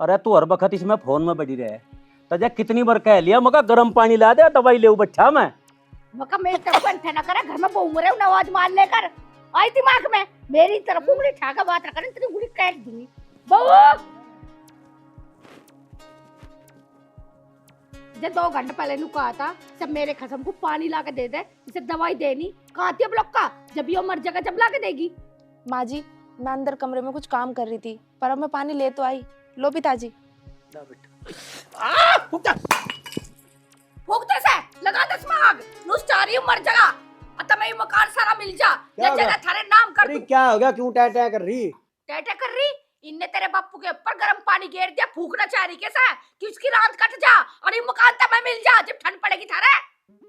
अरे तू हर वक्त इसमें फोन में बड़ी रहे तजा कितनी बार कह लिया मका गर्म पानी ला दे दवाई ले बच्चा मैं मका मेरी तरफ अंठा ना करे, घर में बहू मरे आवाज मार लेकर आई दिमाग में मेरी तरफ उंगली ठाका बात रखा तेरी उंगली काट दूंगी बहू। जब 2 घंटे पहले नु कहा था सब मेरे खसम को पानी ला के दे दे, इसे दवाई देनी कहा थी अब लोग का जब ये मर जाएगा जब ला के देगी। माँ जी मैं अंदर कमरे में कुछ काम कर रही थी पर अब मैं पानी ले तो आई। लो पिताजी। फूकते से लगा दे स्माग नुस चारी मर जाएगा अत मैं मकान सारा मिल जा ये जगह थारे नाम कर दूं। क्या हो गया, क्यों टै टै कर रही? टैटे कर रही इनने तेरे बापू के ऊपर गर्म पानी गिर दिया, फूकना चाह रही कैसा है कि उसकी रात कट जा और ये मकान तक मैं मिल जा जब ठंड पड़ेगी थारे।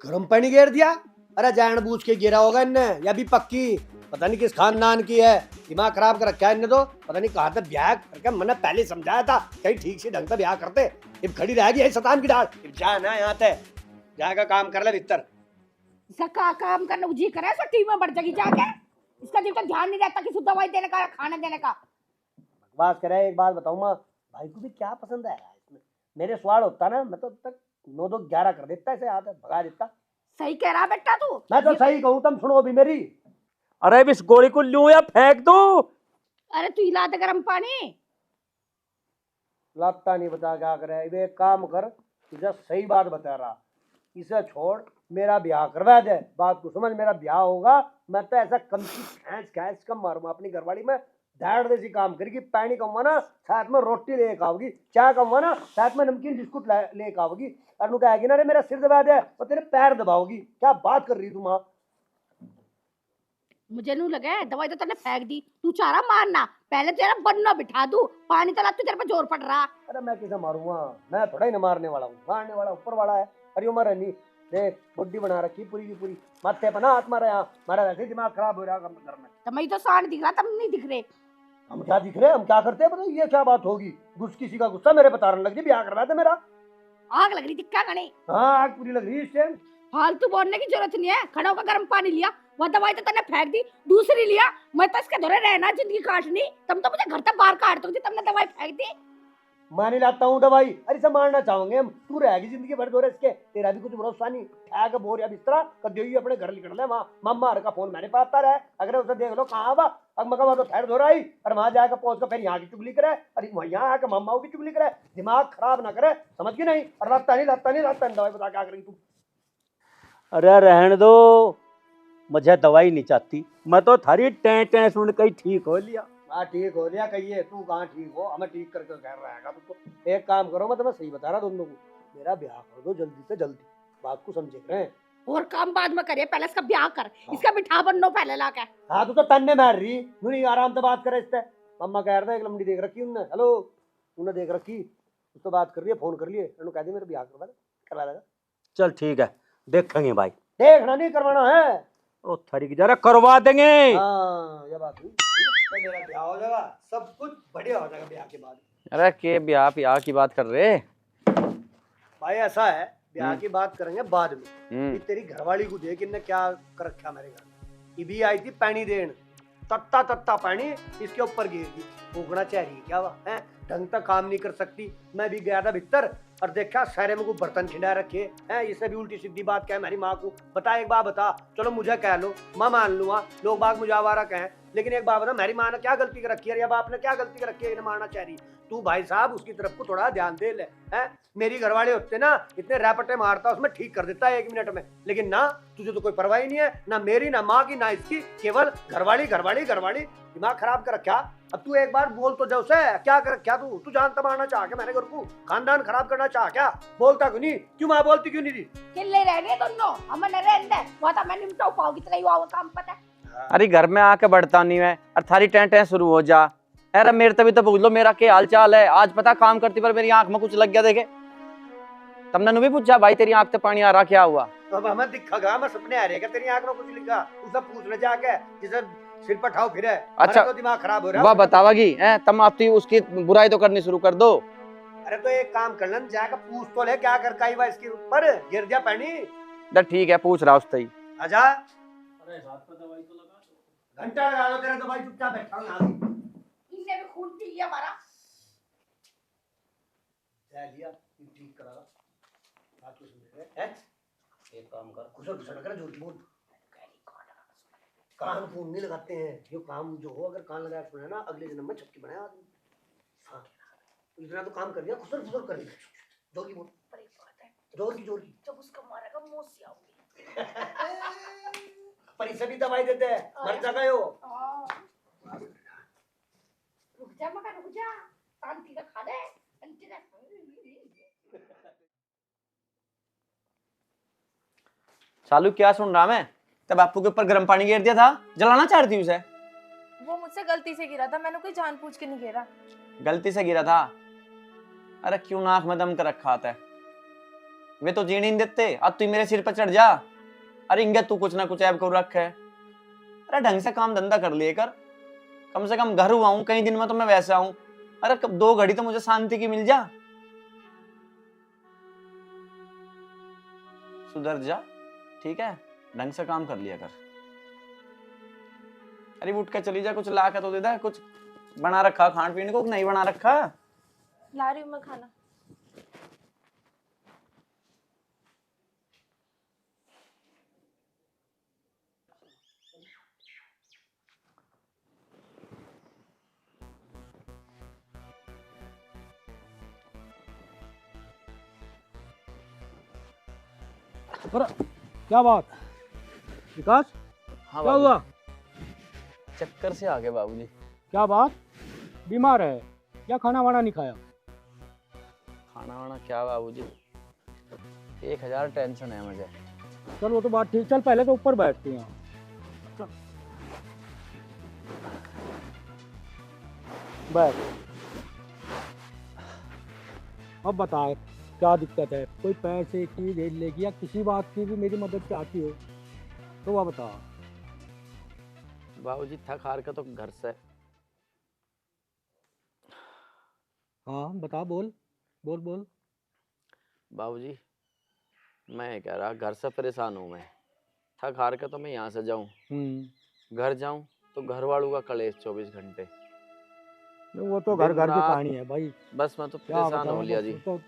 गर्म पानी गिर दिया? अरे जानबूझ के गिरा होगा इनने या भी पक्की पता नहीं किस खानदान की है, दिमाग खराब कर रखा है इनने तो। पता नहीं कहा था ब्याह करके, मैंने पहले समझाया था कहीं ठीक से ढंग से ब्याह करते। अब खड़ी रहेगी यही शतान की डाल। जा ना यहाँ पे जाकर काम कर ले भीतर। इसका काम करना जी करे सो टीम में बढ़ जाएगी जाके, इसका जब तक ध्यान नहीं रहता किसी दवाई देने का खाना देने का। बकवास करे। एक बात बताऊँ माँ, भाई को भी क्या पसंद है इसमें? मेरे स्वाद होता ना मैं तो तक 9-2-11 कर देता, ऐसे हाथ भगा देता। सही कह रहा बेटा तू। मैं तो सही कहूँ, तुम सुनो भी मेरी। अरे इस गोली को लूं या फेंक दूं? अरे तू हिला दे गर्म पानी। लगता नहीं बता क्या करे। एक काम कर, तुझे सही बात बता रहा, इसे छोड़ मेरा ब्याह करवा दे। बात को समझ, मेरा ब्याह होगा मैं तो ऐसा कमची खैंच कम मारूंगा अपनी घरवाली में। दाड़ देसी काम करेगी, पानी कमवा ना साथ में रोटी लेके आओगी, चाय कमवा ना साथ में नमकीन बिस्कुट लेके आओगी, और नु कहेगी ना रे मेरा सिर दबा दे और तेरे पैर दबाओगी। क्या बात कर रही तू माँ? मुझे नू लगे दवाई तो तूने फेंक दी, तू चारा मारना पहले तेरा बनना बिठा दूं पानी तला तू तेरे पे जोर पड़ रहा। अरे मैं किसे मारूंगा, मैं थोड़ा ही न मारने वाला हूँ, मारने वाला ऊपर वाला है। अरे उमर नहीं देख बुड्ढी बना रखी पूरी की पूरी, माथे पर ना हाथ मारा यहाँ, मारा वैसे ही दिमाग खराब हो रहा है घर में। तो मैं तो सांड दिख रहा तब नहीं दिख रहे। हम क्या दिख रहे, हम क्या करते हैं बताइए? ये क्या बात होगी? किसी का गुस्सा मेरे बताने लग जी, ब्याह करवा दे मेरा। आग लग रही थी क्या गणे? हाँ आग पूरी लग रही है इस टाइम। फालतू बोलने की जरूरत नहीं है, खड़ा होकर गर्म पानी लिया, वो दवाई तो तने फेंक दी, दूसरी लिया मैं तो इसके धोरे रहना जिंदगी काटनी, तुम तो मुझे घर तक बाहर काट दोगी, तुमने दवाई फेंक दी। मैं नहीं लाता हूँ दवाई, अरे सब मारना चाहोगे हम, तू रहेगी जिंदगी भर दो इसके, तेरा भी कुछ भरोसा नहीं। ठैग बोर या बिस्तरा कद अपने घर निकल रहे वहाँ, मम्मा का फोन मैंने पाता रहा, अगर उसे देख लो कहाँ हुआ, अब मका तो ठहर धो रहा ही, और वहां जाकर पहुंच कर फिर यहाँ की चुगली करे, अरे यहाँ आकर मम्माओं की चुगली करे, दिमाग खराब ना करे, समझ गई नहीं? और लगता नहीं दवाई बता क्या करेगी तू? अरे रहने दो, मुझे दवाई नहीं चाहती, मैं तो थारी टें टें सुन के ठीक हो लिया। हाँ ठीक हो लिया, कहिए तू कहाँ ठीक हो, हमें ठीक करके कह रहेगा तुमको। एक काम करो, मैं तुम्हें सही बता रहा दोनों को, मेरा ब्याह कर दो जल्दी से जल्दी, बात को समझे रहे। और काम बाद में करिए, पहले इसका ब्याह कर, इसका बिठा बननो पहले लाके। हाँ तू तो तन्ने मार रही, नहीं आराम से बात करे इससे। मम्मा कह रहा है एक लंबी देख रखी उनने, हेलो उन्हें देख रखी, उससे बात कर लिए, फोन कर लिए, उन्होंने कह दिया मेरा ब्याह करवा देगा। चल ठीक है, देखेंगे भाई। देखना नहीं करवाना है, ओ थारी की जरा करवा देंगे। हाँ ये बात हुई, मेरा ब्याह हो जाएगा, सब कुछ बढ़िया हो जाएगा ब्याह के बाद। अरे के ब्याह की बात कर रहे भाई ऐसा है, ब्याह की बात करेंगे बाद में। कि तेरी घरवाली को देख इनने क्या कर रखा मेरे घर में। इबी आई थी पानी देन, तत्ता पानी इसके ऊपर गिर गई, फूकना चाह रही है क्या हुआ है? ढंग तक काम नहीं कर सकती। मैं भी गया था भीतर और देखा सारे में को बर्तन खिंडा रखे हैं, इसे भी उल्टी सीधी बात कहे मेरी माँ को। बता एक बात बता, चलो मुझे कह लो मैं मान लूंगा, लोग बाग मुझे आवारा कहें, लेकिन एक बात बता, मेरी माँ ने क्या गलती कर रखी है या बाप ने क्या गलती कर रखी है इन्हें मारना चाह रही? तू भाई साहब उसकी तरफ को थोड़ा ध्यान दे ले। है मेरी घरवाले होते ना इतने रैपटे मारता उसमें ठीक कर देता है 1 मिनट में, लेकिन ना तुझे तो कोई परवाही नहीं है, ना मेरी ना माँ की ना इसकी, केवल घरवाली घरवाली घरवाली। दिमाग खराब कर रखा। अब तू एक बार बोल तो जाओ से, क्या कर रखा तू जानता मारना चाह क्या मेरे घर को, खानदान खराब करना चाह क्या? बोलता क्यों नहीं? क्यों माँ बोलती क्यों नहीं थी? किले रहने दोनों हमें न रहने वो तो मैं निपटाऊ पाऊंगी, तेरा युवा काम पता है। अरे घर में आके बढ़ता नहीं है और थारी टें शुरू हो जा। अरे मेरे तभी तो पूछ लो मेरा क्या हाल चाल है। आज पता काम करती पर मेरी आंख में कुछ लग गया, देखे तुमने नु भी पूछा भाई तेरी आंख से पानी आ रहा क्या हुआ? अब हमें दिखा मैं सपने आ रहे तेरी आंख में कुछ लिखा, उससे पूछने जाके जिसे सिर पर ठाव फिर। अच्छा तो दिमाग खराब हो रहा है, वह बतावागी तुम आप उसकी बुराई तो करनी शुरू कर दो। अरे तो एक काम कर लें, जाकर पूछ तो ले क्या कर काई इसके ऊपर गिर दिया पानी। ठीक है पूछ रहा उससे ही। आजा घंटा लगा दो तेरा दवाई, चुपचाप बैठा हूं यहाँ। इसने भी खून पी लिया हमारा। ले लिया ये ठीक करा बात कुछ नहीं है एक काम कर कुछ ना कर झूठ बोल कान फोन नहीं लगाते हैं ये काम जो हो अगर कान लगाया सुना ना अगले जन्म में छक्की बनाया आदमी हाँ इतना तो काम कर दिया खुसर खुसर कर दिया जोर की बोल पर एक बात है, जोर की जब उसका मारेगा मुंह से आऊंगी। पैसा भी दवाई देते हैं मर जाएगा वो रुक जा मका रुक जा, शांति का खा ले शांति का। चालू क्या सुन रहा मैं? तब बापू के ऊपर गर्म पानी गिर दिया था, जलाना चाह रही थी उसे। वो मुझसे गलती से गिरा था, मैंने कोई जानबूझ के नहीं गिरा। गलती से गिरा था? अरे क्यों नाक में दम कर रखा था? वे तो जीने नहीं देते, अब तू मेरे सिर पर चढ़ जा। अरे इंगे तू कुछ ना कुछ ऐब कर रख है। अरे ढंग से काम धंधा कर लिए कर, कम से कम घर हुआ हूं कई दिन में तो मैं वैसा हूं। अरे कब 2 घड़ी तो मुझे शांति की मिल जा। सुधर जा, ठीक है? ढंग से काम कर लिया कर। अरे उठ के चली जा, कुछ ला के तो दे दे। कुछ बना रखा खान पीने को नहीं बना रखा? ला रही हूँ मैं खाना। पर क्या बात विकास हाँ क्या हुआ? चक्कर से आ गए बाबूजी। क्या बात बीमार है क्या? खाना वाना नहीं खाया? खाना वाना क्या बाबूजी, 1000 टेंशन है मुझे। चल वो तो बात ठीक, चल पहले तो ऊपर बैठते हैं। चल बैठ। अब बता क्या दिक्कत है? कोई पैसे की रेल लेगी या किसी बात की भी मेरी मदद चाहती हो तो वह बता। बाबूजी थक हार का तो घर से। हाँ बता, बोल बोल बोल। बाबूजी मैं कह रहा घर से परेशान हूँ मैं। थक हार का तो मैं यहाँ से जाऊँ, घर जाऊँ तो घर वालों का कलेश 24 घंटे। वो तो घर घर की रात- कहानी है भाई। बस मैं तो क्या परेशान हो बताऊं, लिया बस जी। तो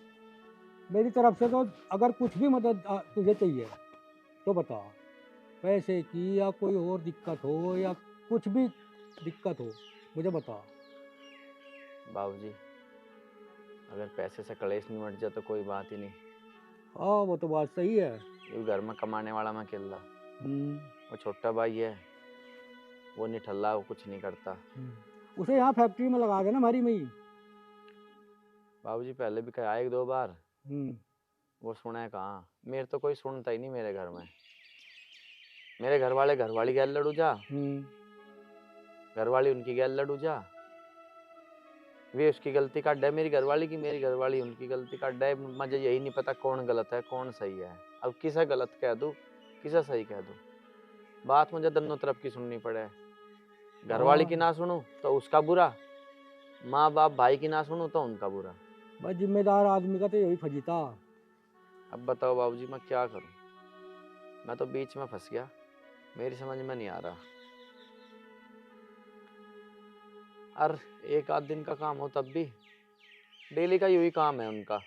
मेरी तरफ से तो अगर कुछ भी मदद तुझे चाहिए तो बता। पैसे की या कोई और दिक्कत हो या कुछ भी दिक्कत हो मुझे बता। बाबूजी अगर पैसे से कलेश नहीं मिट जाए तो कोई बात ही नहीं। हाँ वो तो बात सही है। ये घर में कमाने वाला मैं अकेला। हम्म, वो छोटा भाई है, वो नहीं ठल्ला, वो कुछ नहीं करता। उसे यहाँ फैक्ट्री में लगा देना हमारी में ही। बाबूजी पहले भी कहा 1-2 बार, हम्म, वो सुना है कहाँ? मेरे तो कोई सुनता ही नहीं मेरे घर में। मेरे घर वाली गैल लड़ू जा, घर वाली उनकी गैल लड़ू जा। वे उसकी गलती काट है मेरी घरवाली की, मेरी घरवाली उनकी गलती काट है। मुझे यही नहीं पता कौन गलत है कौन सही है। अब किसे गलत कह दूँ किसे सही कह दूँ? बात मुझे दोनों तरफ की सुननी पड़े। घरवाली की ना सुनूं तो उसका बुरा, माँ बाप भाई की ना सुनूं तो उनका बुरा। बस जिम्मेदार आदमी का तो यही फजीता। अब बताओ बाबूजी मैं क्या करूं? मैं तो बीच में फंस गया, मेरी समझ में नहीं आ रहा। और 1 आध दिन का काम हो तब भी डेली का यही काम है उनका।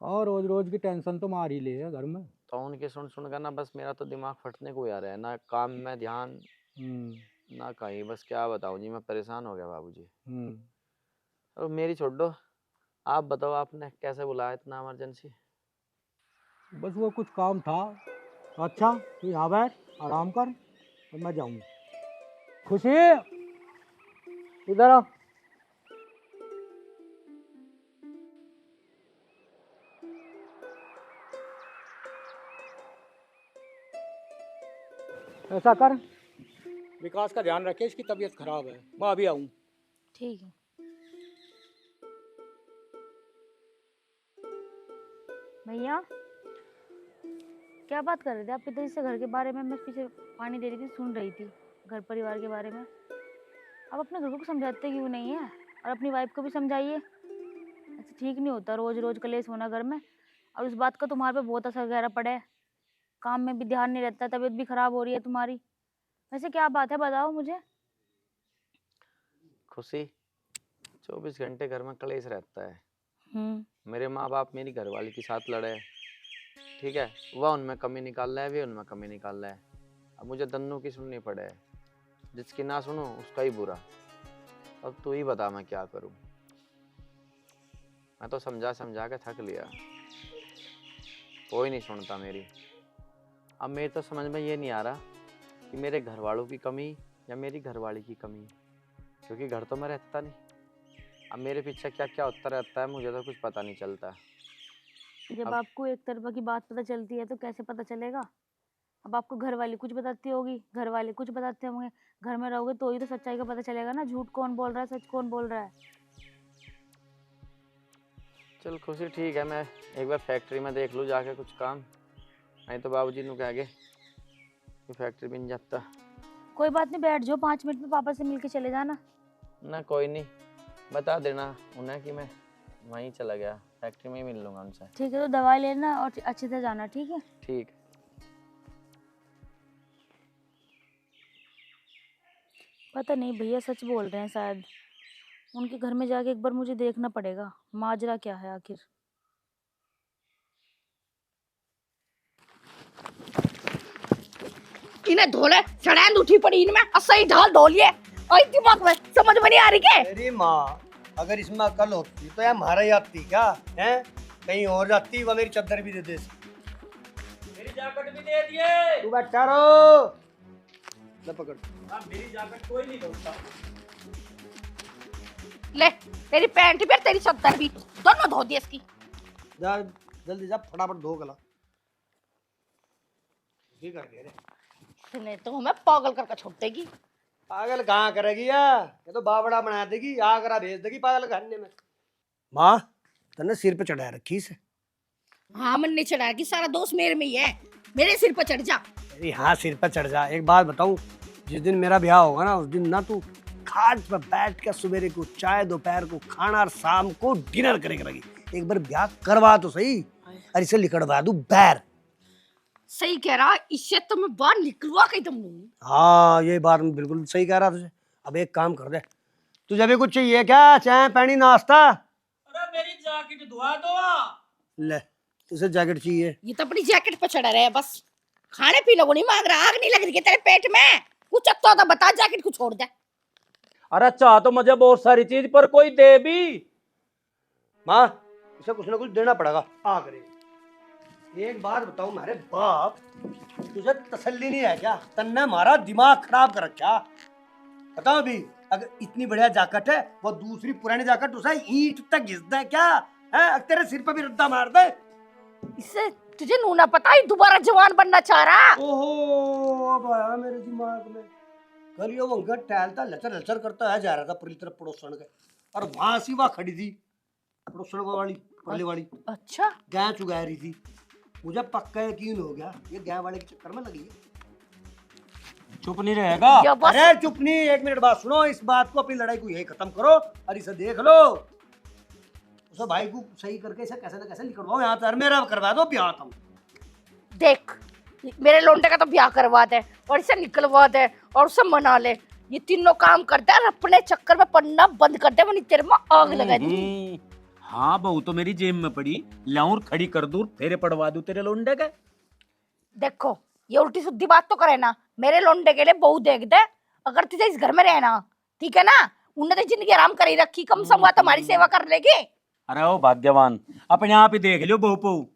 और रोज रोज की टेंशन तो मार ही ले है घर में। तो उनके सुन सुन कर ना बस मेरा तो दिमाग फटने को आ रहा है, ना काम में ध्यान ना कहीं। बस क्या बताऊं जी, मैं परेशान हो गया बाबूजी। और मेरी छोड़ दो, आप बताओ आपने कैसे बुलाया इतना इमरजेंसी? बस वो कुछ काम था। अच्छा तू यहाँ बैठ आराम कर और मैं जाऊँ। खुशी इधर आ। ऐसा कर, विकास का ध्यान रखे, इसकी तबीयत खराब है। मैं अभी आऊँ। ठीक है। भैया क्या बात कर रहे थे आप पिताजी से घर के बारे में? मैं पीछे पानी दे रही थी, सुन रही थी घर परिवार के बारे में। आप अपने घर को समझाते क्यों नहीं है? और अपनी वाइफ को भी समझाइए। ऐसे ठीक नहीं होता रोज रोज कलेश होना घर में। और उस बात का तुम्हारे पे बहुत असर गहरा पड़ा है। काम में भी ध्यान नहीं रहता, तबीयत भी खराब हो रही है तुम्हारी। वैसे क्या बात है बताओ मुझे। खुशी 24 घंटे घर में कलेश रहता है। मेरे माँ बाप मेरी घरवाली के साथ लड़े, ठीक है, वह उनमें कमी निकाल रहा है, वे उनमें कमी निकाल रहा है। अब मुझे दोनों की सुननी पड़े, जिसकी ना सुनो उसका ही बुरा। अब तू ही बता मैं क्या करूं। मैं तो समझा समझा के थक लिया, कोई नहीं सुनता मेरी। अब मेरे तो समझ में ये नहीं आ रहा कि मेरे घर वालों की कमी या मेरी घरवाली की कमी, क्योंकि घर तो मैं रहता नहीं। अब मेरे पीछे क्या क्या होता रहता है मुझे तो कुछ पता नहीं चलता। जब अब आपको एक तरफा की बात पता चलती है तो कैसे पता चलेगा? अब आपको घर वाली कुछ बताती होगी, घर वाले कुछ बताते होंगे। घर में रहोगे तो ही तो सच्चाई का पता चलेगा ना, झूठ कौन बोल रहा है, सच कौन बोल रहा है। चल खुशी ठीक है, मैं एक बार फैक्ट्री में देख लूँ जाके कुछ काम, नहीं तो बाबूजी नु कह गए कि फैक्ट्री में नहीं जाता। कोई बात नहीं, बैठ जाओ, 5 मिनट में पापा से मिलके चले जाना। ना कोई नहीं, बता देना उन्हें कि मैं वहीं चला गया, फैक्ट्री में ही मिल लूँगा उनसे। ठीक है, तो दवाई लेना और अच्छे से जाना, ठीक है? ठीक। पता नहीं भैया सच बोल रहे हैं शायद। उनके घर में जाके एक बार मुझे देखना पड़ेगा, माजरा क्या है आखिर। इन्हें धोले सड़ैंद उठी पड़ी इनमें, असही ढाल धोलिए और दिमाग में समझ में नहीं आ रही के। मेरी माँ अगर इसमें अकल होती तो यार मारा ही आती क्या है, कहीं और जाती, वह मेरी चद्दर भी दे दे, मेरी जैकेट भी दे दिए। तू बैठा रहो, ले पकड़। मेरी जैकेट कोई नहीं धोता। ले तेरी पैंट भी और तेरी चद्दर भी दोनों धो दिए इसकी। जा जल्दी जा, फटाफट धो गला। ये कर दे रे, इसने तो हमें पागल करके छोड़ देगी। पागल कहाँ करेगी यार, ये तो बावड़ा बना देगी, आगरा भेज देगी पागल खाने में। माँ तने सिर पे चढ़ा रखी से। हाँ मन नहीं चढ़ा कि सारा दोष मेरे में ही है, मेरे सिर पर चढ़ जा। अरे हाँ सिर पर चढ़ जा। एक बात बताऊं, जिस दिन मेरा ब्याह होगा ना उस दिन ना तू खाट पर बैठ के सवेरे को चाय, दोपहर को खाना और शाम को डिनर करे करेगी। एक बार ब्याह करवा तो सही, और इसे लिखड़वा दूं बैर। सही कह रहा, इससे तो मैं बाहर निकलवा के दम नहीं। हाँ ये बात मैं बिल्कुल सही कह रहा तुझे। अब एक काम कर दे, तुझे भी कुछ चाहिए क्या, चाय पानी नाश्ता? अरे मेरी जैकेट धुआ दो। ले तुझे जैकेट चाहिए? ये तो अपनी जैकेट पे चढ़ा रहे बस, खाने पीने को नहीं मांग रहा। आग नहीं लग रही है तेरे पेट में? कुछ अच्छा तो बता, जैकेट को छोड़ दे। अरे चाह तो मुझे बहुत सारी चीज, पर कोई दे भी। माँ इसे कुछ ना कुछ देना पड़ेगा। आ करे एक बात बताऊं, मेरे बाप तुझे तसल्ली नहीं है क्या? तन्ने हमारा दिमाग खराब कर रखा। बताओ अभी, अगर इतनी बढ़िया जैकेट है, वो दूसरी पुरानी जैकेट उसे ईंट तक घिस दे क्या है? तेरे सिर पे भी रद्दा मार दे। इससे तुझे नूना पता है दोबारा जवान बनना चाह रहा। ओहो अब आया मेरे दिमाग में। कल ये वो अंकल टहलता लचर लचर करता है जा रहा था पूरी तरफ पड़ोसन के, और वहां सी वहां खड़ी थी पड़ोसन वाली पल्ले वाली, अच्छा गाय चुगा रही थी। मुझे पक्का यकीन हो गया ये गाय वाले के चक्कर में लगी है। चुप नहीं रहेगा। या बस अरे चुप नहीं, एक मिनट बात सुनो। इस बात को, अपनी लड़ाई को यही खत्म करो और इसे देख लो। उसे भाई को सही करके इसे कैसे न कैसे निकलवाओ यहाँ से, मेरा करवा दो ब्याह तुम। देख मेरे लोंडे का तो ब्याह करवा दे और इसे निकलवा दे और उसे मना ले। ये तीनों काम करता है, अपने चक्कर में पड़ना बंद कर दे, वरना तेरे में आग लगा दूंगी। हाँ बहू तो मेरी जेब में पड़ी, लाऊं खड़ी कर दूं, फेरे पड़वा दूं तेरे लोंडे के। देखो ये उल्टी सीधी बात तो करे ना, मेरे लोंडे के लिए बहू देख दे। अगर तुझे इस घर में रहना, ठीक है ना, उन्हें तो जिंदगी आराम करी रखी, कम से कम तुम्हारी सेवा कर लेगी। अरे ओ भाग्यवान, अपने आप ही देख लियो बहू पहू।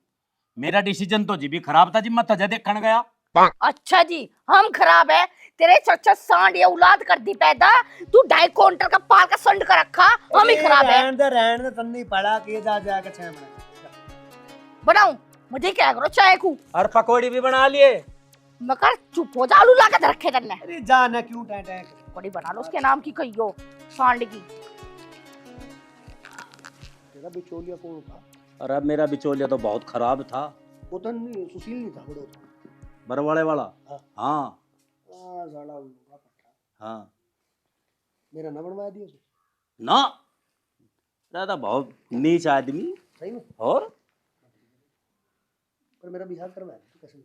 मेरा डिसीजन तो जी भी खराब था जी, मैं तजे देखने गया। अच्छा जी हम खराब है, तेरे चचा सांड ये औलाद कर दी पैदा, तू 2.5 क्विंटल का पाल का संड कर रखा, हम ही खराब है। रहने दे तन्नी पड़ा के जा के छह महीने बनाऊं मुझे क्या करो चाय को, और पकौड़ी भी बना लिए। मकर चुप हो जा, आलू ला के रखे तन्ने। अरे जाना क्यों टैं पकौड़ी बना लो, उसके नाम की कहियो सांड की। तेरा बिचौलिया कौन था? अरे मेरा बिचौलिया तो बहुत खराब था। वो तो नहीं, सुशील नहीं था, बड़ो था। बरवाड़े वाला। हाँ। हाँ साला उल्लू का पट्टा। हाँ मेरा न बनवा दिया तू? ना, दादा बहुत नीच आदमी। सही में? और पर मेरा बिहार करवाया तू कैसे?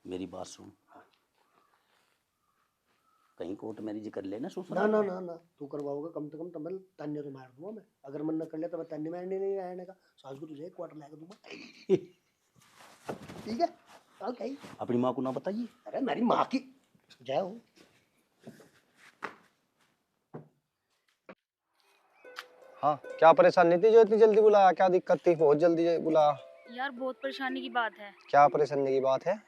मेरी बात सुन, कहीं कोर्ट मैरिज कर लेना ना ना ना ना, तू करवाओगे कम से कम तमल तान्य तो मार दूंगा मैं। अगर मन न कर ले तो मैं तान्य मारने नहीं आया मैंने कहा सास को तुझे एक क्वार्टर लाके दूंगा। ठीक है चल कहीं। अपनी माँ को ना बताइए। अरे मेरी माँ की जय हो। हाँ, क्या परेशानी थी जो इतनी जल्दी बुलाया? क्या दिक्कत थी? बहुत जल्दी बुलाया। यार बहुत परेशानी की बात है। क्या परेशानी की बात है?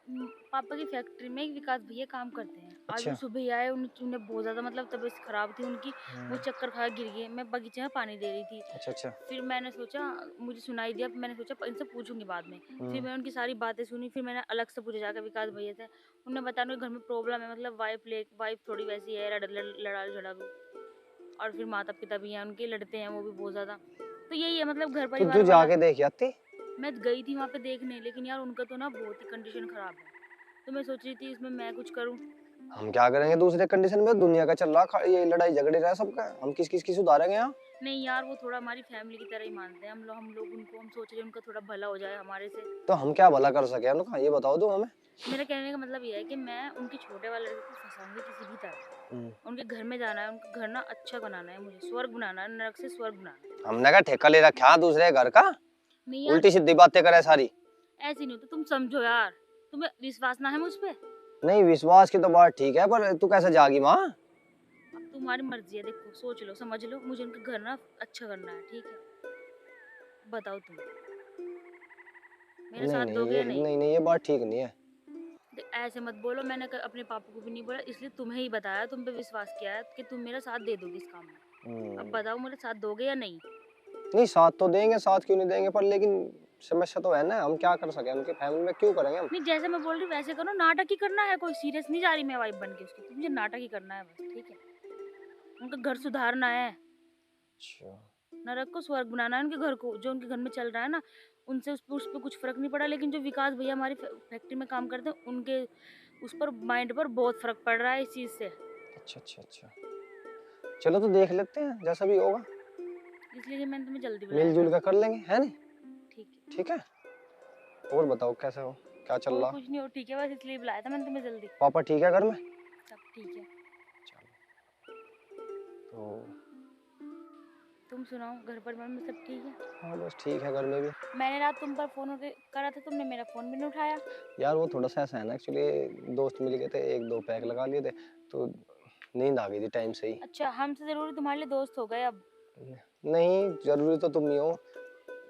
पापा की फैक्ट्री में एक विकास भैया काम करते हैं। आज अच्छा। वो सुबह आए, उन्हें बहुत ज्यादा मतलब तबीयत खराब थी उनकी। वो चक्कर खा गिर गए। मैं बगीचे में पानी दे रही थी। अच्छा अच्छा। फिर मैंने सोचा, मुझे सुनाई दिया, मैंने सोचा इनसे पूछूंगी बाद में। फिर मैं उनकी सारी बातें सुनी। फिर मैंने अलग से पूछा जाकर विकास भैया से। उन्होंने बताया उनके घर में प्रॉब्लम है, मतलब वाइफ थोड़ी वैसी है, लड़ाई झगड़ा भी। और फिर माता पिता भी हैं उनके, लड़ते हैं वो भी बहुत ज्यादा। तो यही है मतलब घर तो परिवार तू वाला। जाके देख आती। मैं गई थी वहाँ पे देखने, लेकिन यार उनका तो ना बहुत ही कंडीशन खराब है। तो मैं सोच रही थी इसमें मैं कुछ करूँ। हम क्या करेंगे दूसरे कंडीशन में? दुनिया का चल रहा, ये लड़ाई झगड़े रहा सबका। हम किस की सुधारेंगे यहाँ? नहीं यार, वो थोड़ा हमारी फैमिली की तरह ही मानते हैं। हम लोग उनको, हम सोच रहे हैं उनका थोड़ा भला हो जाए हमारे से। तो हम क्या भला कर सके उनका, ये बताओ तुम हमें। मेरा कहने का मतलब ये है कि मैं उनके छोटे वाले लड़के को फंसाऊंगी किसी भी तरह। उनके घर में जाना है, उनका घर ना अच्छा बनाना है, मुझे स्वर्ग बनाना है, नरक से स्वर्ग बनाना है। हमने क्या ठेका ले रखा है दूसरे घर का? नहीं यार, उल्टी सीधी बातें करे सारी। ऐसी नहीं होता, तुम समझो यार। तुम्हें विश्वास ना है मुझ पे? नहीं, विश्वास की तो बात ठीक है, पर तू कैसे जागी माँ? अब तुम्हारी मर्जी है, देखो सोच लो समझ लो। मुझे उनका घर ना अच्छा करना है, ठीक है? बताओ तुम मेरे साथ दोगे या नहीं? नहीं, ये बात ठीक नहीं है। ऐसे मत बोलो। मैंने अपने पापा को भी नहीं बोला, इसलिए तुम्हें ही बताया, तुम पे विश्वास किया है कि तुम मेरा साथ दे दोगे इस काम में। अब बताओ मेरा साथ दोगे या नहीं? नहीं, साथ तो देंगे, साथ क्यों नहीं देंगे, पर लेकिन समस्या तो है ना। हम क्या कर सके उनके फैमिली में, क्यों करेंगे हम? नहीं, जैसे मैं बोल रही वैसे करो। नाटक ही करना है, कोई सीरियस नहीं जा रही मैं वाइफ बन के उसकी। तो मुझे नाटक ही करना है बस, ठीक है? उनका घर सुधारना है, अच्छा। नरक को स्वर्ग बनाना है उनके घर को। जो उनके घर में चल रहा है ना, उनसे उस पर कुछ फर्क नहीं पड़ा। लेकिन जो विकास भैया हमारी फैक्ट्री में काम करते हैं, उनके उस पर माइंड पर बहुत फर्क पड़ रहा है इस चीज से। अच्छा। चलो तो देख लेते हैं, जैसा भी होगा इसलिए मैंने तुम्हें जल्दी बुलाया। मिलजुल कर लेंगे, है नहीं? ठीक है। ठीक है। और बताओ कैसे हो, क्या चल और रहा? कुछ नहीं हो, ठीक है, बस इसलिए बुलाया था मैंने तुम्हें जल्दी। पापा ठीक है घर में? सब ठीक है। तो तुम सुनाओ, घर परिवार में सब ठीक है? हाँ बस ठीक है, घर में भी। मैंने रात तुम पर फोन करा था, तुमने मेरा फोन भी नहीं उठाया। यार वो थोड़ा सा ऐसा है ना, एक्चुअली दोस्त मिल गए थे, एक दो पैक लगा लिए थे, तो नींद आ गई थी टाइम से ही। अच्छा, हमसे जरूरी तुम्हारे लिए दोस्त हो गए अब? नहीं, जरूरी तो तुम ही हो,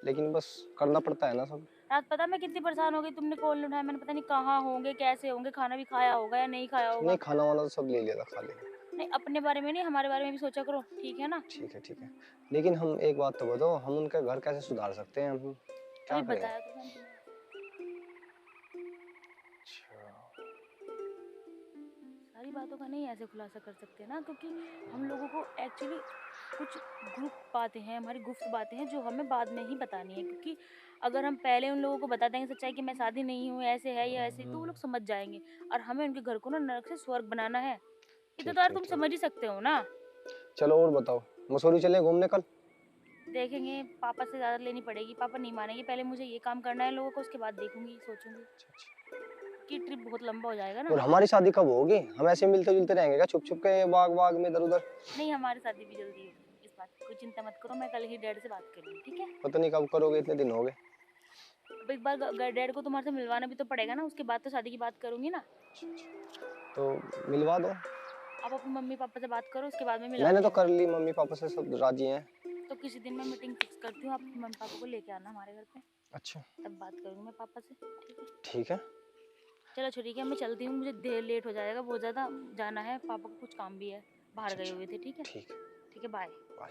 लेकिन बस करना पड़ता है ना सब। रात पता मैं कितनी परेशान हो गई, तुमने कॉल नहीं उठाया। मैंने पता नहीं कहाँ होंगे, कैसे होंगे, खाना भी खाया होगा या नहीं खाया होगा। नहीं, खाना वाना तो सब ले लिया था, खा लिया। नहीं, अपने बारे में नहीं, हमारे बारे में भी सोचा करो, ठीक है ना? ठीक है। लेकिलेकिन हम एक बात तो बताओ, हम उनका घर कैसे सुधार सकते हैं? हम क्या अभी करें? बताया तो मैंने तुम्हें। सारी बातों का नहीं ऐसे खुलासा कर सकते ना, क्योंकि हम लोगों को एक्चुअली कुछ गुप्त बातें हैं, हमारी गुप्त बातें हैं जो हमें बाद में ही बतानी है। क्योंकि अगर हम पहले उन लोगों को बता देंगे सच्चाई कि मैं शादी नहीं हूँ, ऐसे है या ऐसे, तो वो लोग समझ जाएंगे। और हमें उनके घर को ना नरक से स्वर्ग बनाना है। इतना तो यार तुम समझ ही सकते हो ना। चलो और बताओ, मसूरी चले घूमने कल? देखेंगे, पापा से ज़्यादा लेनी पड़ेगी, पापा नहीं मानेंगे। पहले मुझे ये काम करना है लोगों को, उसके बाद देखूंगी, सोचूंगी कि ट्रिप बहुत लंबा हो जाएगा ना। और हमारी शादी कब होगी? हम ऐसे मिलते जुलते रहेंगे क्या, छुप छुप के बाग में इधर उधर? नहीं, हमारी शादी भी जल्दी होगी, इस बात की कोई चिंता मत करो। मैं कल ही डैड से बात कर लूँ, ठीक है? पता नहीं कब करोगे, इतने दिन हो गए। अब एक बार डैड को तुम्हारे से मिलवाना भी तो पड़ेगा ना, उसके बाद तो शादी की बात करूंगी ना। तो मिलवा दो। आप अपनी मम्मी पापा से बात करो, उसके बाद में मिला। मैंने तो कर ली, मम्मी पापा से सब राजी हैं। तो किसी दिन मैं मीटिंग फिक्स करती हूँ, आप मम्मी पापा को लेके आना हमारे घर पे। अच्छा, तब बात करूँगी मैं पापा से, ठीक है? ठीक है। चलो ठीक है, मैं चलती हूँ, मुझे देर लेट हो जाएगा, बहुत ज़्यादा जाना है, पापा को कुछ काम भी है, बाहर गए हुए थे, ठीक है? ठीक है, बाय बाय।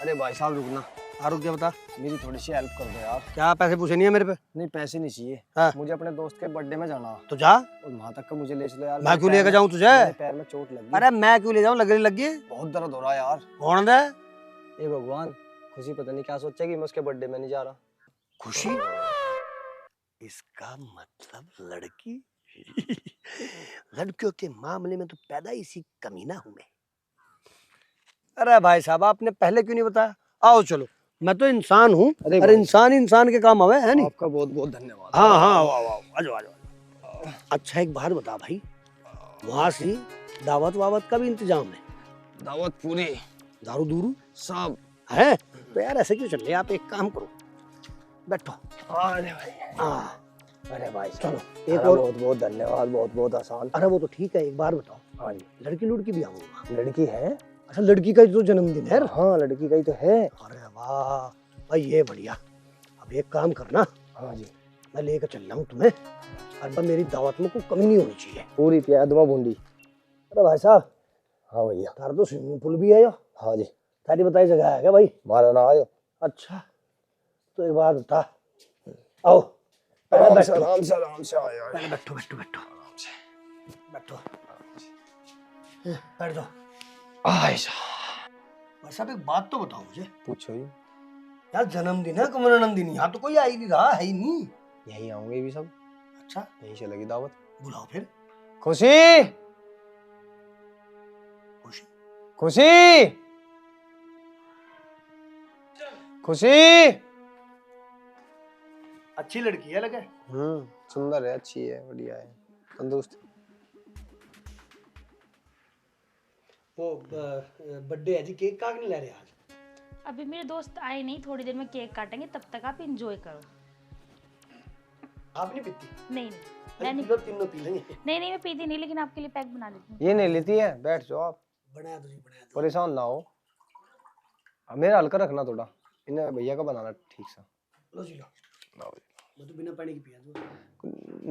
अरे भाई साहब रुकना। हाँ रुक जा, बता। मेरी थोड़ी सी हेल्प कर दो यार। क्या पैसे पूछे नहीं है मेरे पे? नहीं, पैसे नहीं चाहिए। हाँ। मुझे अपने दोस्त के बर्थडे में जाना, तो जा। और वहाँ तक का मुझे ले चलो यार। मैं क्यों लेकर जाऊँ तुझे? मेरे पैर में चोट लगी। अरे मैं क्यों ले जाऊँ, लगी है। बहुत दर्द हो रहा है यार। कौन दे? ए भगवान, खुशी पता नहीं क्या सोचेगी मैं उसके बर्थडे में नहीं जा रहा। खुशी? इसका मतलब लड़की? लड़कियों के मामले में तो पैदा इसी कमीना हूं मैं। अरे भाई साहब, आपने पहले क्यों नहीं बताया? आओ चलो, मैं तो इंसान हूँ। अरे इंसान के काम आवे, है नहीं? आपका बहुत बहुत धन्यवाद। हाँ हाँ, आओ आओ, आ जाओ आ जाओ। अच्छा एक बात बता भाई, वहां से दावत वावत का भी इंतजाम है? दावत पूरी, दारू दूरू सब है? तो यार ऐसे क्यों चल रहे, आप एक काम करो, बैठो। अरे भाई, हाँ अरे भाई चलो एक एक और। बहुत बहुत धन्यवाद, बहुत बहुत आसान। अरे वो तो ठीक है, एक बार बताओ, हाँ जी, लड़की लुड़की भी आऊंगा? लड़की है। अच्छा लड़की का जो जन्मदिन है? हाँ लड़की का ही तो है। अरे वाह भाई, ये बढ़िया। अब एक काम करना, हाँ जी, मैं लेकर चल रहा हूँ तुम्हें, और अब मेरी दावत में कोई कमी नहीं होनी चाहिए। पूरी प्यार दुआ बूंदी। अरे भाई साहब, हाँ भैया। तारा तो स्विमिंग पूल भी है यो? हाँ जी, तारी बताई जगह है क्या भाई? मारा ना आयो। अच्छा तो एक बात बता, आओ पहले आराम से बैठो, आराम से आराम से आयो। पहले बैठो बैठो बैठो, बैठो बैठ जाओ। आयशा, भाई साहब एक बात तो बताओ मुझे, पूछो ही। यार जन्मदिन है, कमरनंदिन, यहाँ तो कोई आ ही नहीं रहा, है ही नहीं। यहीं आऊंगे भी सब, अच्छा यहीं से लगी दावत। बुलाओ फिर। खुशी, खुशी खुशी, खुशी। अच्छी लड़की है लगे। सुंदर है, अच्छी है, बढ़िया है, तंदुरुस्त। वो बर्थडे है जी, केक काट नहीं ले रहे आज? अभी मेरे दोस्त आए नहीं, थोड़ी देर में केक काटेंगे, तब तक आप इंजॉय करो। आप नहीं पीती? नहीं नहीं, मैं नहीं, तीनों पी लेंगे। नहीं मैं पीती नहीं, लेकिन आपके लिए पैक बना देती हूँ। ये नहीं लेती है, बैठ जाओ आप, बनाया तो जी, बनाया तो। परेशान ना हो। अब मेरा हल्का रखना थोड़ा, इन्हें भैया का बनाना ठीक सा। लो जी लो, मैं तो बिना पानी की पिया दूँ।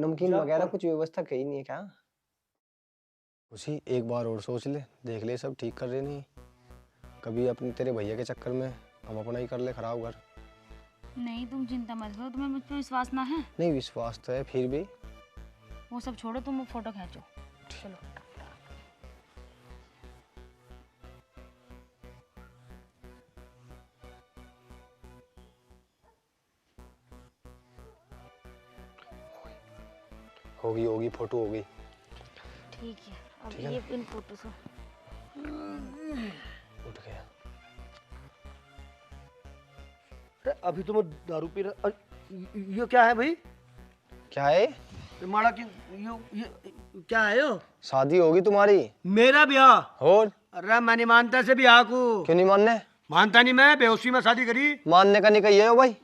नमकीन वगैरह कुछ व्यवस्था कही नहीं है क्या? उसी एक बार और सोच ले, देख ले सब ठीक कर रहे नहीं, कभी अपने तेरे भैया के चक्कर में हम अपना ही कर ले खराब घर। नहीं तुम चिंता मत करो, तुम्हें मुझ पर विश्वास ना है? नहीं विश्वास तो है, फिर भी। वो सब छोड़ो, तुम वो फोटो खींचो, चलो। होगी होगी, फोटो होगी। ठीक है, अब ठीक है ये इन फोटो से उठ गया। अरे अभी तो मैं दारू पी रहा। ये क्या है भाई? क्या है? ये माड़ा की ये क्या है यो? शादी होगी तुम्हारी? मेरा ब्याह? और? अरे मैं नहीं मानता से ब्याह को। क्यों नहीं मानने? मानता नहीं, मैं बेहोशी में शादी करी। मानने का नहीं कही है भाई।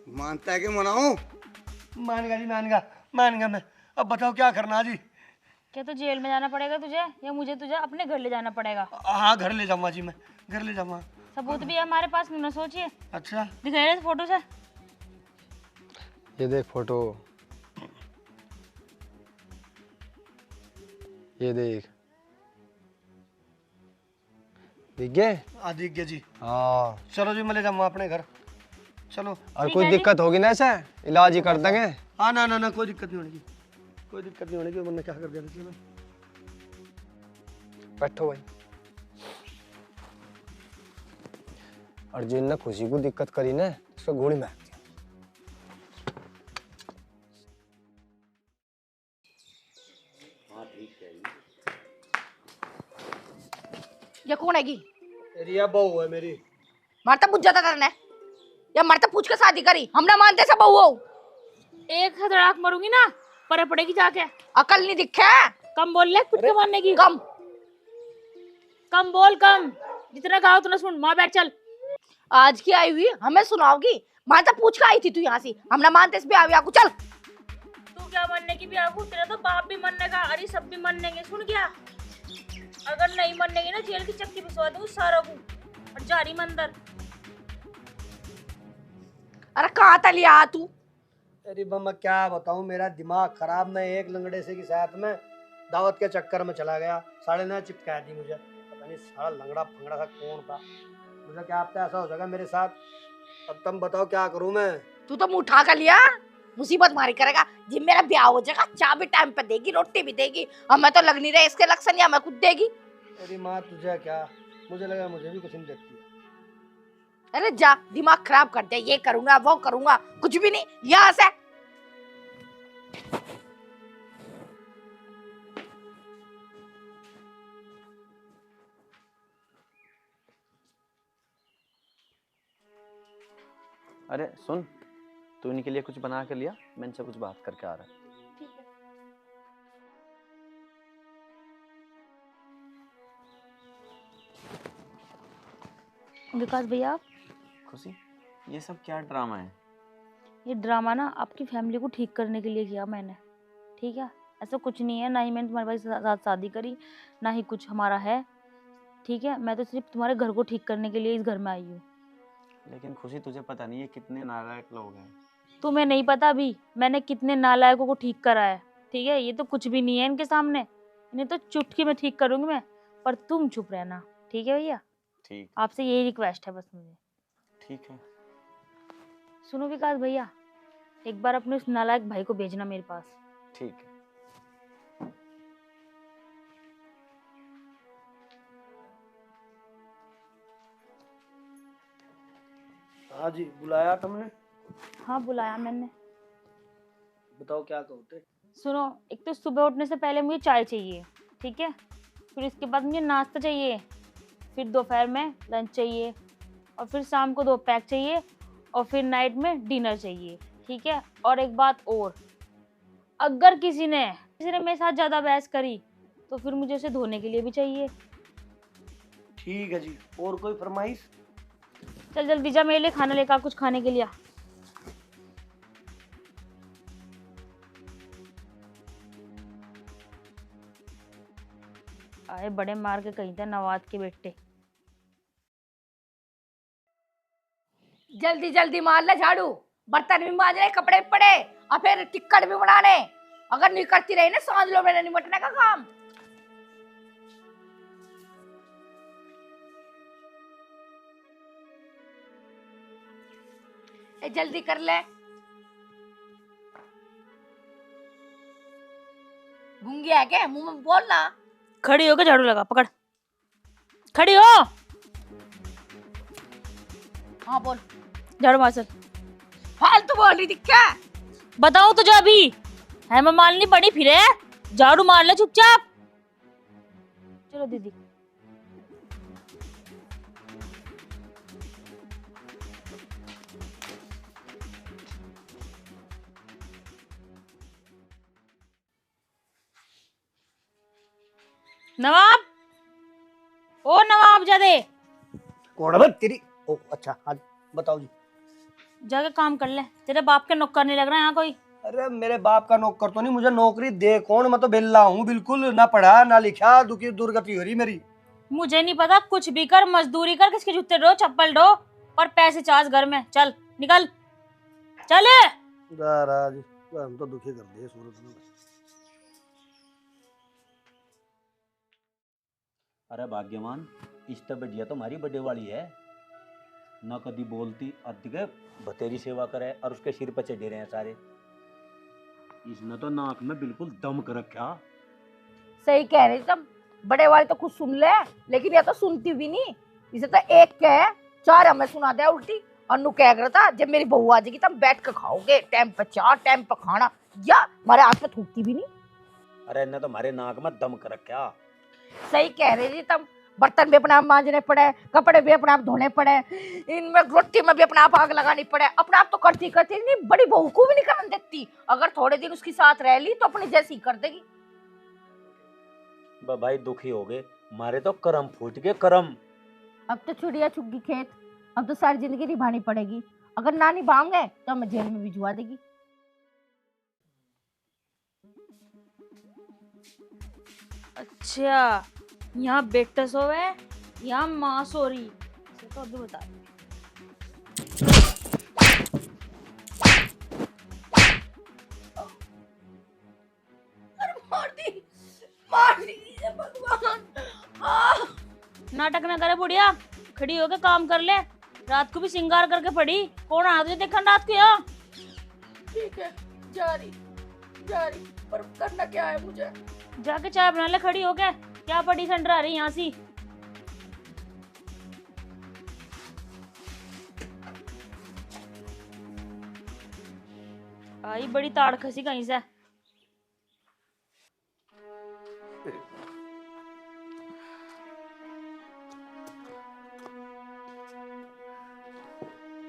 मानता है कि मनाऊं? मानेगा जी, मानेगा मैं। अब बताओ क्या करना जी? क्या तो जेल में जाना पड़ेगा तुझे, या मुझे तुझे अपने घर ले जाना पड़ेगा? हाँ घर ले जाऊंगा जी, मैं घर ले जाऊंगा। सबूत भी है हमारे पास, ना सोचिए। अच्छा दिखाइए इस फोटो से। ये देख फोटो, ये देख, दिख गए? हाँ दिख गया जी। हाँ चलो जी, मैं ले जाऊंगा अपने घर, चलो। और कोई दिक्कत होगी ना ऐसे, इलाज ही कर देंगे। हाँ ना कोई दिक्कत नहीं होगी, कोई दिक्कत नहीं होगी। वरना क्या कर दिया था? बैठो भाई। अर्जुन ने खुशी को दिक्कत करी ना, उसका गोली मार दिया। ये कौन हैगी? रिया बहू है मेरी। मारता पूछ जाता करना है, या मारता पूछ के शादी करी? हम ना मानते सब बहू हो। एक हथड़ाक मरूंगी ना, पर पड़ेगी जाके। अकल नहीं दिखे? कम बोल ले, कुछ मारने की। कम बोल, कम जितना कहा उतना सुन। माँ बैठ चल। आज की आई हुई हमें सुनाओगी? मारता पूछ के आई थी तू यहाँ से, हम ना मानते इस ब्याह को। चल तू क्या मानने की भी आगू, तेरा तो बाप भी मानने का, अरे सब भी मानेंगे। सुन क्या, अगर नहीं मानेगी ना जेल की चक्की पिसवा दूंगी सारा को, और जारी मंदिर। अरे कहाँ था लिया तू? अरे मैं क्या बताऊं, मेरा दिमाग खराब। मैं एक लंगड़े से की साथ में दावत के चक्कर में चला गया, 9.5 चिपका दी मुझे। पता नहीं सारा लंगड़ा फंगड़ा सा कौन था। मुझे क्या आपका ऐसा हो जाएगा मेरे साथ? अब तुम बताओ क्या करूं मैं? तू तो मुंह उठा कर लिया, मुसीबत मारी करेगा। जिम मेरा ब्याह हो जाएगा, चाय भी टाइम पे देगी, रोटी भी देगी। हमें तो लग नहीं रहा इसके लक्षण, या हमें खुद देगी। अरे माँ तुझे क्या, मुझे लगा मुझे भी कुछ नहीं देखती। अरे जा, दिमाग खराब कर दे, ये करूंगा वो करूंगा, कुछ भी नहीं। यहाँ से अरे सुन, तू इनके लिए कुछ बना के लिया, मैं इनसे कुछ बात करके आ रहा है। विकास भैया आप, खुशी, ये सब क्या ड्रामा है? ये ड्रामा ना आपकी फैमिली को ठीक करने के लिए किया मैंने, ठीक है? ऐसा कुछ नहीं है, ना ही मैंने तुम्हारे भाई के साथ शादी करी, ना ही कुछ हमारा है, ठीक है? मैं तो सिर्फ तुम्हारे घर को ठीक करने के लिए इस घर में आई हूँ। लेकिन खुशी, तुझे पता नहीं है कितने नालायक लोग हैं। तुम्हें नहीं पता अभी मैंने कितने नालायकों को ठीक करा है, ठीक है? ये तो कुछ भी नहीं है इनके सामने, इन्हें तो चुटकी में ठीक करूंगी मैं, पर तुम चुप रहना, ठीक है भैया? ठीक, आपसे यही रिक्वेस्ट है बस मुझे। ठीक है। सुनो विकास भैया, एक बार अपने उस नालायक भाई को भेजना मेरे पास। ठीक है। हाँ जी, बुलाया तुमने? हाँ बुलाया मैंने। बताओ क्या कहते? सुनो, एक तो सुबह उठने से पहले मुझे चाय चाहिए, ठीक है? फिर इसके बाद मुझे नाश्ता चाहिए, फिर दोपहर में लंच चाहिए, और फिर शाम को 2 पैक चाहिए, और फिर नाइट में डिनर चाहिए, ठीक है? और एक बात और, अगर किसी ने मेरे साथ ज़्यादा बहस करी तो फिर मुझे उसे धोने के लिए भी चाहिए। ठीक है जी, और कोई फरमाइश? चल जल्दी जा, मेरे लिए खाना लेकर आ, कुछ खाने के लिए। आए बड़े मार के कहीं थे नवाज के बेटे। जल्दी जल्दी मार ले झाड़ू, बर्तन भी मांजने, कपड़े भी पड़े, और फिर टिक्कट भी बनाने। अगर नहीं करती रही ना सांझ लो मेरे निमटने का काम। ए जल्दी कर ले। गूंगी है क्या, मुंह में बोलना। खड़ी होकर झाड़ू लगा, पकड़, खड़ी हो। हाँ बोल। झाड़ू मार चल। फालतू बोल रही थी क्या? बताऊं तुझे अभी है मैं मालनी पड़ी फिरे, झाड़ू मार ले चुपचाप। चलो दीदी। नवाब, ओ नवाब जादे, कौन है तेरी? ओ अच्छा, हाँ बताओ जी। जाके काम कर ले, तेरे बाप के नौकर नहीं लग रहा है यहाँ कोई। अरे मेरे बाप का नौकर तो नहीं, मुझे नौकरी दे कौन? मैं तो बेल्ला हूँ बिल्कुल, ना पढ़ा ना लिखा, दुखी दुर्गति हो रही मेरी। मुझे नहीं पता, कुछ भी कर, मजदूरी कर, किसके जूते ढो, चप्पल ढो, और पैसे चार्ज घर में। चल निकल, चले। राज हम तो दुखी कर दिए सूरत में। अरे भाग्यवान, इस तो बढ़िया तो हमारी बड़े वाली है ना, कभी बोलती अधिक बतेरी सेवा करे और उसके सिर पर चढ़े रहे हैं सारे। इसने तो नाक में बिल्कुल दम कर रखा। सही कह रहे सब, बड़े वाले तो कुछ सुन ले, लेकिन ये तो सुनती भी नहीं। इसे तो एक कह 4 हमें सुना दे उल्टी। अनु कह रहा था जब मेरी बहू आ जाएगी तब बैठ कर खाओगे, टाइम पर चाय टाइम पर खाना, या हमारे हाथ में थूकती भी नहीं। अरे इन्हें तो हमारे नाक में दम कर रखा। सही कह रहे जी तुम, बर्तन भी अपने आप मांजने पड़े, कपड़े भी अपने आप धोने पड़े, इनमें रोटी में भी अपने आप आग लगानी पड़े। अपने आप तो करती करती नहीं, बड़ी बहू को भी नहीं करने देती। अगर थोड़े दिन उसके साथ रह ली तो अपनी जैसी कर देगी। भाई दुखी हो गए, हमारे तो करम फूट गए करम। अब तो चुड़िया चुग गई खेत, अब तो सारी जिंदगी निभानी पड़ेगी। अगर ना निभाओगे तो हमें जेल में भिजवा देगी। अच्छा, यहाँ बेटा सोवे, यहाँ माँ सो रही, तो अभी बता। मार दी भगवान। नाटक ना करे बुढ़िया, खड़ी होके काम कर ले। रात को भी श्रृंगार करके पड़ी, कौन आ तुझे देखा रात को यहाँ? ठीक है, जा रही पर करना क्या है मुझे? जाके चाय बना ले खड़ी होके, क्या पड़ी संडरा रही यहाँ सी। आई बड़ी ताड़ खसी कहीं से।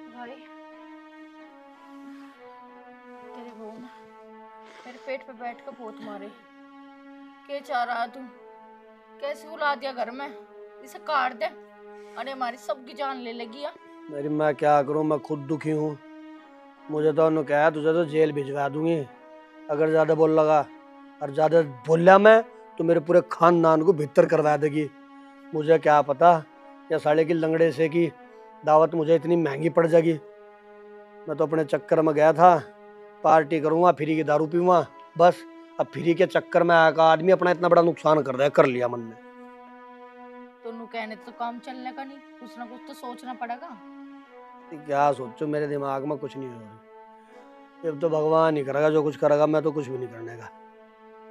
भाई तेरी बहू ने मेरे पेट पे बैठ कर पोत मारे। क्या चाह रहा तू? कैसे उला दिया घर में? इसे काट दे। अरे हमारी सबकी जान ले लगी है। मेरी मैं क्या करूं, मैं खुद दुखी हूँ। मुझे तो उन्होंने कहा तुझे तो जेल भिजवा दूंगी अगर ज्यादा बोल लगा, और ज्यादा बोला मैं तो मेरे पूरे खानदान को भीतर करवा देगी। मुझे क्या पता या साले की लंगड़े से की दावत मुझे इतनी महंगी पड़ जाएगी। मैं तो अपने चक्कर में गया था, पार्टी करूंगा, फ्री की दारू पीऊंगा, बस। अब फ्री के चक्कर में आकर आदमी अपना इतना बड़ा नुकसान कर दिया, कर लिया मन ने। तो नु कहने तो काम चलने का नहीं, कुछ ना कुछ तो सोचना पड़ेगा। क्या सोचो, मेरे दिमाग में कुछ नहीं हो रहा। अब तो भगवान ही करेगा जो कुछ करेगा, मैं तो कुछ भी नहीं करने का।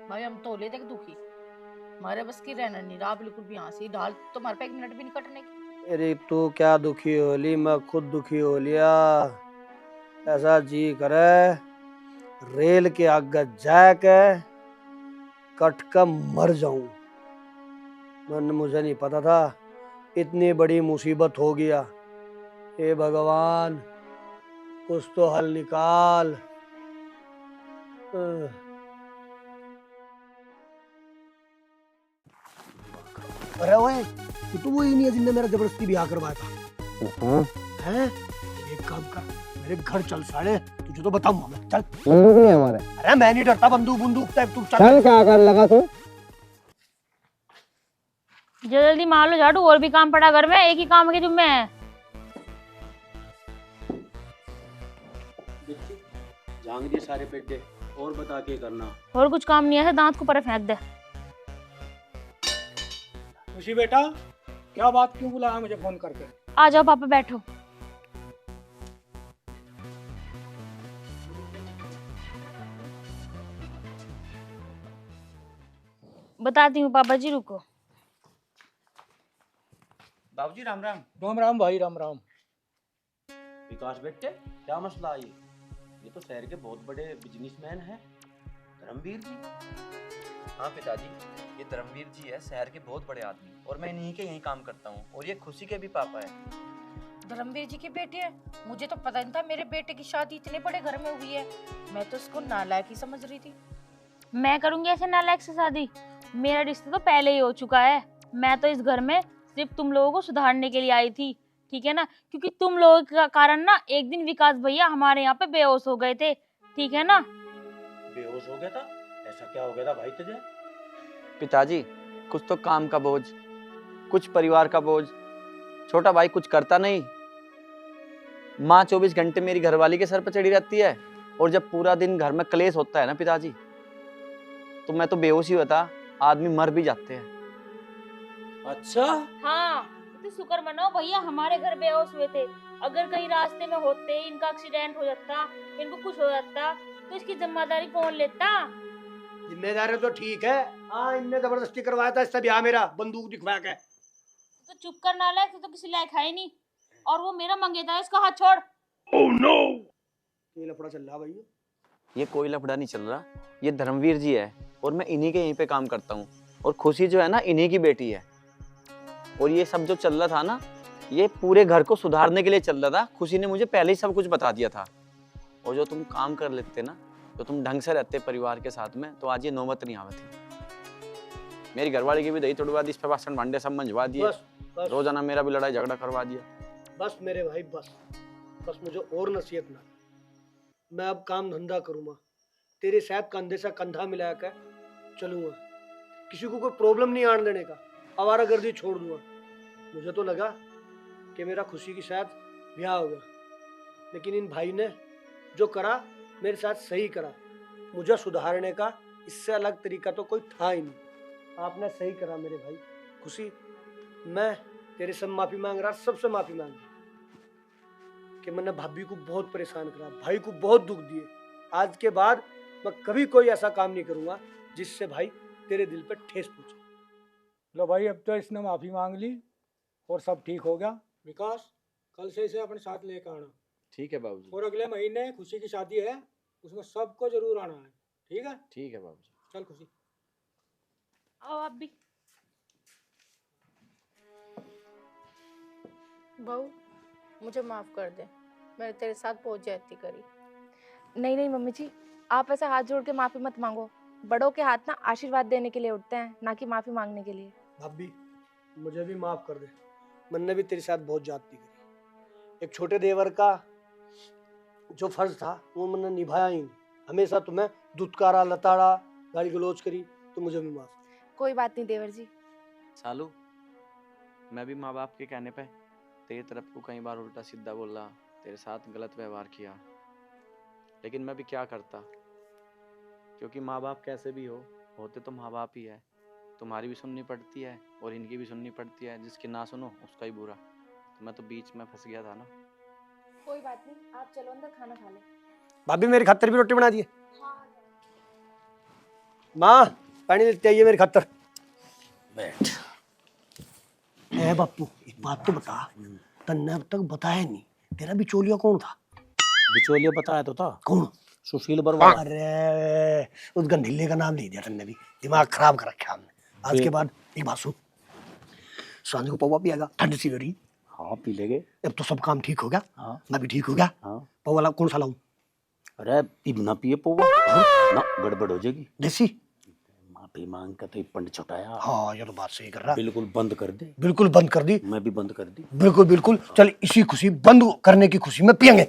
भाई हम तो ले तक दुखी, हमारे बस की रहना नहीं रहा बिल्कुल भी। यहाँ से ढाल तुम्हारे पे 1 मिनट भी नहीं कटने की। अरे तू क्या दुखी हो ली, मैं खुद दुखी हो लिया। ऐसा जी करे रेल के आगे जाके कट कर मर जाऊं। मुझे नहीं पता था इतनी बड़ी मुसीबत हो गया। हे भगवान कुछ तो हल निकाल। अरे ओए, तू वो ही नहीं है जिसने मेरा जबरदस्ती ब्याह करवाया था? हैं? एक काम कर, मेरे घर चल साले, तुझे तो बताऊंगा मैं। चल। बंदूक नहीं हमारे। अरे मैं नहीं डरता बंदूक बंदूक टाइप, तू चल। चल क्या कर लगा तू? जल्दी मार लो झाड़ू, और भी काम पड़ा घर में, एक ही काम के जुम्मे है। झांग दिए सारे पेटे, और बता के करना। और कुछ काम नहीं है, दांत को ऊपर फेंक दे। खुशी बेटा, क्या बात, क्यों बुलाया मुझे फोन करके? आ जाओ पापा, बैठो। बताती हूँ पापा जी, रुको। बाबूजी राम राम। राम राम भाई, राम राम। विकास बेटे, क्या मसला है? ये तो शहर के बहुत बड़े बिजनेसमैन हैं, धर्मवीर जी। हाँ पिताजी, ये धर्मवीर जी है, शहर के बहुत बड़े आदमी, और मैं इन्हीं के यहीं काम करता हूँ। और ये खुशी के भी पापा है। धर्मवीर जी के बेटे हैं? मुझे तो पता नहीं था मेरे बेटे की शादी इतने बड़े घर में हुई है। मैं तो उसको नालायक ही समझ रही थी। मैं करूंगी ऐसे नालायक से शादी? मेरा रिश्ता तो पहले ही हो चुका है। मैं तो इस घर में सिर्फ तुम लोगों को सुधारने के लिए आई थी, ठीक है ना? क्योंकि तुम लोगों के कारण ना एक दिन विकास भैया हमारे यहाँ पे बेहोश हो गए थे, ठीक है ना? बेहोश हो गया था? ऐसा क्या हो गया था भाई तुझे? पिताजी, कुछ तो काम का बोझ, कुछ परिवार का बोझ। छोटा भाई कुछ करता नहीं, माँ 24 घंटे मेरी घरवाली के सर पर चढ़ी रहती है, और जब पूरा दिन घर में क्लेश होता है ना पिताजी, तो मैं तो बेहोश ही होता, आदमी मर भी जाते हैं। अच्छा? हाँ, तो शुक्र मनाओ भैया हमारे घर बेहोश हुए थे। अगर कहीं रास्ते में होते, इनका एक्सीडेंट हो जाता, इनको कुछ हो जाता, तो इसकी जिम्मेदारी कौन लेता? जिम्मेदारी तो ठीक है। हाँ, इनने जबरदस्ती करवाया था इससे ब्याह मेरा, बंदूक दिखवा के। तो चुप कर, नालायक, तो किसी लायक है ही नहीं। और वो मेरा मंगेता है, इसका हाथ छोड़। Oh no! ये लफड़ा चल रहा भैया। ये कोई लफड़ा नहीं चल रहा, ये धर्मवीर जी है, और मैं इन्हीं के यहीं पे काम करता हूँ। और खुशी जो है ना, इन्हीं की बेटी है। और ये सब जो चल रहा था ना, ये पूरे घर को सुधारने के लिए चल रहा था। खुशी ने मुझे पहले ही सब कुछ बता दिया था। और जो तुम काम कर लेते ना, जो तुम ढंग से रहते परिवार के साथ में, तो आज ये नौबत नहीं आती थी। मेरी घरवाली की भी दही तोड़वा दी, इस पे बासन भांडे सब मंजवा दिए, रोजाना मेरा भी लड़ाई झगड़ा करवा दिया। बस मेरे भाई, बस मुझे और नसीहत ना। मैं अब काम धंधा करूँगा, तेरे साथ कंधे से कंधा मिला कर चलूँगा, किसी को कोई प्रॉब्लम नहीं आने देने का, आवारागर्दी छोड़ दूंगा। मुझे तो लगा कि मेरा खुशी के साथ ब्याह होगा, लेकिन इन भाई ने जो करा मेरे साथ सही करा। मुझे सुधारने का इससे अलग तरीका तो कोई था ही नहीं। आपने सही करा मेरे भाई। खुशी, मैं तेरे से माफी मांग रहा, सबसे माफी मांग रहा कि मैंने भाभी को बहुत परेशान करा, भाई को बहुत दुख दिए। आज के बाद मैं कभी कोई ऐसा काम नहीं करूंगा जिससे भाई तेरे दिल पे ठेस पहुंचे। लो भाई, अब तो इसने माफी मांग ली और सब ठीक हो गया। विकास, कल से इसे अपने साथ लेकर आना। ठीक है बाबूजी। और अगले महीने खुशी की शादी है, उसमें सबको जरूर आना है, ठीक है? ठीक है बाबूजी। चल खुशी। आओ आप भी। बहू, मुझे माफ कर दे, मैंने तेरे साथ बहुत ज्यादती करी। नहीं नहीं मम्मी जी, आप ऐसा हाथ जोड़ के माफी मत मांगो। बड़ों के हाथ ना आशीर्वाद देने के लिए उठते हैं, ना कि माफी मांगने के लिए। भाभी, मुझे भी माफ कर दे। मन ने भी तेरे साथ बहुत ज्यादती करी। एक छोटे देवर का जो फर्ज था वो मैंने निभाया ही नहीं। हमेशा तुम्हें दुत्कारा लताड़ा गाली गलौज करी, तो मुझे भी माफ। कोई बात नहीं देवर जी। सालू, मैं भी माँ बाप के कहने पे तेरी तरफ को कई बार उल्टा सीधा बोला, तेरे साथ गलत व्यवहार किया, लेकिन मैं भी क्या करता, क्योंकि माँ बाप कैसे भी होते तो माँ बाप ही है। तुम्हारी भी सुननी पड़ती है और इनकी भी सुननी पड़ती है, जिसकी ना सुनो उसका ही बुरा। तो मैं तो बीच में फंस गया था ना। कोई बात नहीं, आप चलो अंदर खाना खा लो। भाभी मेरी खातर भी रोटी बना दिए। माँ पानी लेते आइए मेरी खातर। बैठ। ए बापू एक बात तो बता, तन्ने अब तक बताया नहीं, तेरा बिचौलिया कौन था? बिचौलिया बताया तो था। कौन? सुशील बरवा। अरे उस गंधीले का नाम ले दिया तन्ने भी, दिमाग खराब कर रखा हमने। आज के बाद एक बात सुन, सांझ को पौवा पिएगा, ठंड सी हो रही। हाँ पी लेंगे। अब तो सब काम ठीक हो गया। हाँ मैं भी ठीक हो गया। हाँ। पौवा कौन सा लाऊं? अरे इब ना पिए पौवा, ना गड़बड़ हो जाएगी। देसी? माफी मांग का तो पंड छुटाया। हाँ ये तो बात सही कर रहा। बिल्कुल बंद कर दे। बिल्कुल बंद कर दी। मैं भी बंद कर दी। बिल्कुल बिल्कुल। चल इसी खुशी, बंद करने की खुशी में पियेंगे।